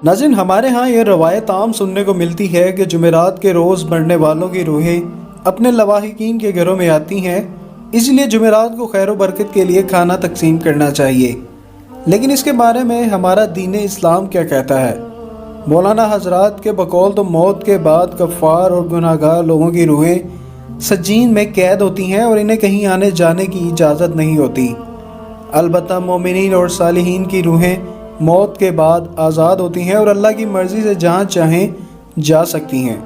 ناظرین، ہمارے ہاں یہ روایت عام سننے کو ملتی ہے کہ جمعرات کے روز مرنے والوں کی روحیں اپنے لواحقین کے گھروں میں آتی ہیں، اس لیے جمعرات کو خیر و برکت کے لیے کھانا تقسیم کرنا چاہیے۔ لیکن اس کے بارے میں ہمارا دین اسلام کیا کہتا ہے؟ مولانا حضرات کے بقول تو موت کے بعد کفار اور گناہگار لوگوں کی روحیں سجین میں قید ہوتی ہیں اور انہیں کہیں آنے جانے کی اجازت نہیں ہوتی۔ البتہ مومنین اور صالحین کی روحیں موت کے بعد آزاد ہوتی ہیں اور اللہ کی مرضی سے جہاں چاہیں جا سکتی ہیں،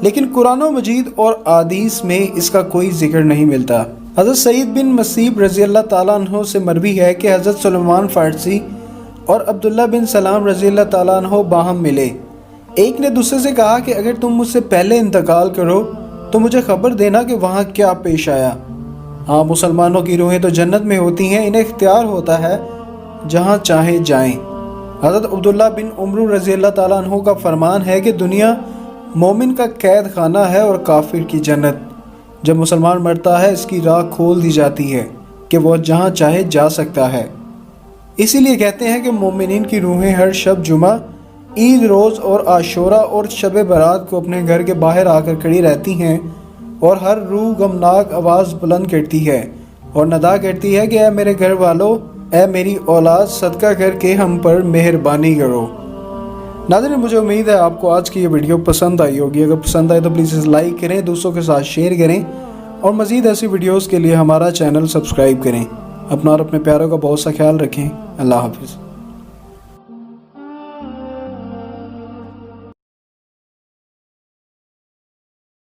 لیکن قرآن مجید اور احادیث میں اس کا کوئی ذکر نہیں ملتا۔ حضرت سعید بن مسیب رضی اللہ تعالیٰ عنہ سے مروی ہے کہ حضرت سلمان فارسی اور عبداللہ بن سلام رضی اللہ تعالیٰ عنہ باہم ملے۔ ایک نے دوسرے سے کہا کہ اگر تم مجھ سے پہلے انتقال کرو تو مجھے خبر دینا کہ وہاں کیا پیش آیا۔ ہاں، مسلمانوں کی روحیں تو جنت میں ہوتی ہیں، انہیں اختیار ہوتا ہے جہاں چاہیں جائیں۔ حضرت عبداللہ بن عمر رضی اللہ تعالیٰ عنہ کا فرمان ہے کہ دنیا مومن کا قید خانہ ہے اور کافر کی جنت۔ جب مسلمان مرتا ہے اس کی راہ کھول دی جاتی ہے کہ وہ جہاں چاہے جا سکتا ہے۔ اسی لیے کہتے ہیں کہ مومنین کی روحیں ہر شب جمعہ، عید روز اور عاشوراء اور شب برات کو اپنے گھر کے باہر آ کر کھڑی رہتی ہیں اور ہر روح غمناک آواز بلند کرتی ہے اور ندا کرتی ہے کہ اے میرے گھر والو، اے میری اولاد، صدقہ کر کے ہم پر مہربانی کرو۔ ناظرین، مجھے امید ہے آپ کو آج کی یہ ویڈیو پسند آئی ہوگی۔ اگر پسند آئے تو پلیز اسے لائک کریں، دوستوں کے ساتھ شیئر کریں اور مزید ایسی ویڈیوز کے لیے ہمارا چینل سبسکرائب کریں۔ اپنا اور اپنے پیاروں کا بہت سا خیال رکھیں۔ اللہ حافظ۔